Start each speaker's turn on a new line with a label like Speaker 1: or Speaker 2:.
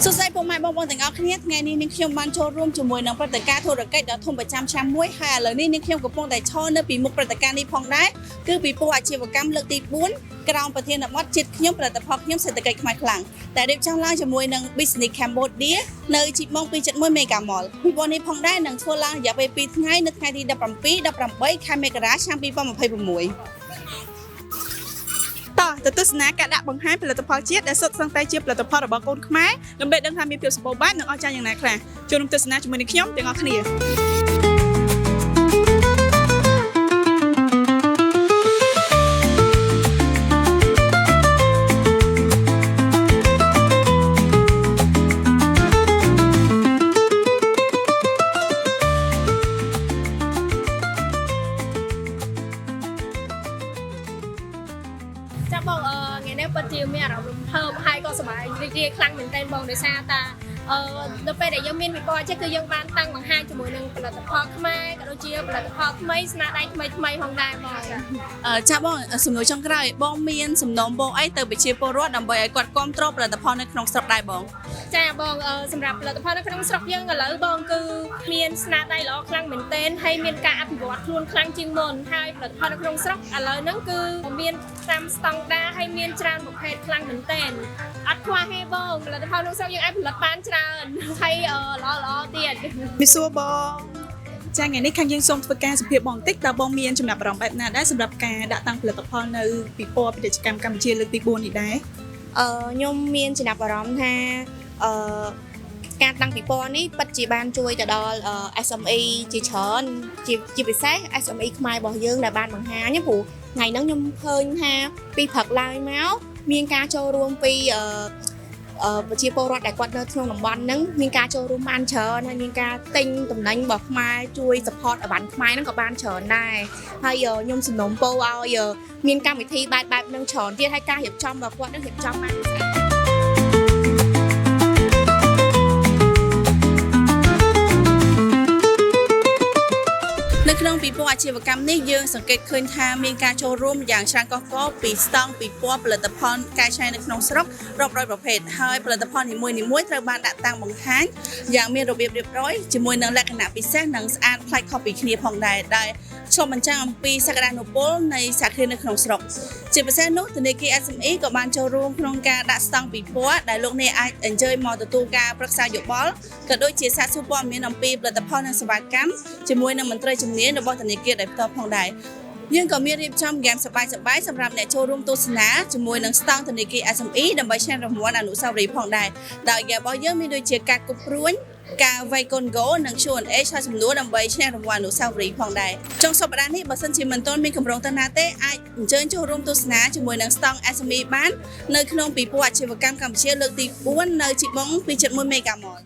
Speaker 1: សួស្តីពុកម៉ែបងប្អូនទាំងអស់គ្នាថ្ងៃនេះនាងខ្ញុំបានចូលរួមជាមួយនឹងព្រឹត្តិការណ៍ធុរកិច្ចដ៏ធំប្រចាំឆ្នាំមួយហើយឥឡូវនេះនាងខ្ញុំកំពុងតែឈរនៅពីមុខព្រឹត្តិការណ៍នេះផងដែរគឺពិព័រណ៍អាជីវកម្មលើកទី4ក្រោមប្រធានបទជាតិខ្ញុំផលិតផលខ្ញុំសេដ្ឋកិច្ចខ្មែរខ្លាំងដែលរៀបចំឡើងជាមួយនឹង Business Cambodia នៅជីម៉ុង271 Mega Mall ពិព័រណ៍នេះផងដែរនឹងធ្វើឡើងរយៈពេល2ថ្ងៃនៅថ្ងៃទី17 18 ខែមករាឆ្នាំ2026ទៅទស្សនាការដាក់បង្ហាញផលិតផលជាតិដែលសុទ្ធសឹងតែជាផលិតផលរបស់កូនខ្មែរដើម្បីដឹងថាមានភាពសម្បូរបែបនិងអស្ចារ្យយ៉ាងណាខ្លះចូលរួមទស្សនាជាមួយនឹងខ្ញុំទាំងអស់គ្នា
Speaker 2: បងថ្ងៃនេះពិតជាមានអារម្មណ៍រំភើបហើយក៏សប្បាយរីករាយខ្លាំងមែនទែនបងដោយសារតាដល់ពេលដែលយើងមានវិបត្តិគឺយើងបានតាំងបង្ហាញជាមួយនឹងផលិតផលខ្មែរក៏ដូចជាផលិតផលថ្មីស្នាដៃថ្មីផងដែរបង
Speaker 1: ចាបងសំណួរចុងក្រោយបងមានសំណូមពរអីទៅប្រជាពលរដ្ឋដើម្បីឲ្យគាត់គ្រប់គ្រងផលិតផលនៅក្នុងស្រុកដែរបង
Speaker 2: ចាបងសម្រាប់ផលិតផលនៅក្នុងស្រុកយើងឥឡូវបងគឺមានស្នាដៃល្អខ្លាំងមែនទែនហើយមានការអភិវឌ្ឍខ្លួនខ្លាំងជាងមុនហើយផលិតផលនៅក្នុងស្រុកឥឡូវហ្នឹងគឺមានតាមស្តង់ដារហើយមានច្រើនប្រភេទខ្លាំងមែនទែនអត់ខ្វះទេបងផលិតផលក្នុងស្រុកយើងអាចផលិតបានច្រើនហើយល្អទៀត
Speaker 1: មីសួរបងចាថ្ងៃនេះខាងយើងសូមធ្វើការសម្ភាសបងបន្តិចតើបងមានចំណាប់អារម្មណ៍បែបណាដែរសម្រាប់ការដាក់តាំងផលិតផលនៅពិព័រណ៍ពាណិជ្ជកម្មកម្ពុជាលើកទី4នេះដែរ
Speaker 3: ខ្ញុំមានចំណាប់អារម្មណ៍ថាការតាំងពិព័រណ៍នេះពិតជាបានជួយទៅដល់ SME ជាច្រើនជាពិសេស SME ខ្មែររបស់យើងដែលបានបង្ហាញព្រោះថ្ងៃហ្នឹងខ្ញុំឃើញថាពីព្រឹកឡើងមកមានការចូលរួមពីប្រជាពលរដ្ឋដែលគាត់នៅក្នុងតំបន់ហ្នឹងមានការចូលរួមបានច្រើនហើយមានការទិញតំណែងរបស់ខ្មែរជួយ support អវ៉ាន់ខ្មែរហ្នឹងក៏បានច្រើនដែរហើយខ្ញុំសំណូមពរឲ្យមានកម្មវិធីបែបហ្នឹងច្រើនទៀតហើយការរៀបចំរបស់គាត់នឹងរៀបចំបាន
Speaker 1: នៅក្នុងពិព័រណ៍អាជីវកម្មនេះយើងសង្កេតឃើញថាមានការចូលរួមយ៉ាងច្រើនកុះករពីស្តង់ពិព័រណ៍ផលិតផលកែច្នៃនៅក្នុងស្រុករាប់រយប្រភេទហើយផលិតផលនីមួយៗត្រូវបានដាក់តាំងបង្ហាញយ៉ាងមានរបៀបរៀបរយជាមួយនឹងលក្ខណៈពិសេសនិងស្អាតប្លែកខុសពីគ្នាផងដែរដែលឆ្លុះបញ្ចាំងអំពីសក្តានុពលនៃសហគ្រាសនៅក្នុងស្រុកជាពិសេសនោះធនាគារ SME ក៏បានចូលរួមក្នុងការដាក់ស្តង់ពិព័រណ៍ដែលលោកអ្នកអាចអញ្ជើញមកទទួលការប្រឹក្សាយោបល់ក៏ដូចជាសាកសួរព័ត៌មានអំពីផលិតផលនិងសេវាកម្មជាមួយនឹងមន្ត្រីជំនាញរបស់ធនាគារដោយផ្ទាល់ផងដែរយើងក៏មានរៀបចំហ្គេមសប្បាយៗសម្រាប់អ្នកចូលរួមទស្សនាជាមួយនឹងស្តង់ធនាគារ SME ដើម្បីឆ្នះរង្វាន់អនុស្សាវរីយ៍ផងដែរដោយហ្គេមរបស់យើងមានដូចជាការគប់ព្រួញការវាយកូនហ្គោនិង Q&A ឆ្លើយសំណួរដើម្បីឆ្នះរង្វាន់អនុស្សាវរីយ៍ផងដែរចុងសប្តាហ៍នេះបើសិនជាមិនទាន់មានកម្រងទៅណាទេអាចអញ្ជើញចូលរួមទស្សនាជាមួយនឹងស្តង់ SME បាននៅក្នុងពិព័រណ៍អាជីវកម្មកម្ពុជាលើកទី4នៅជីម៉ុង271 Mega Mall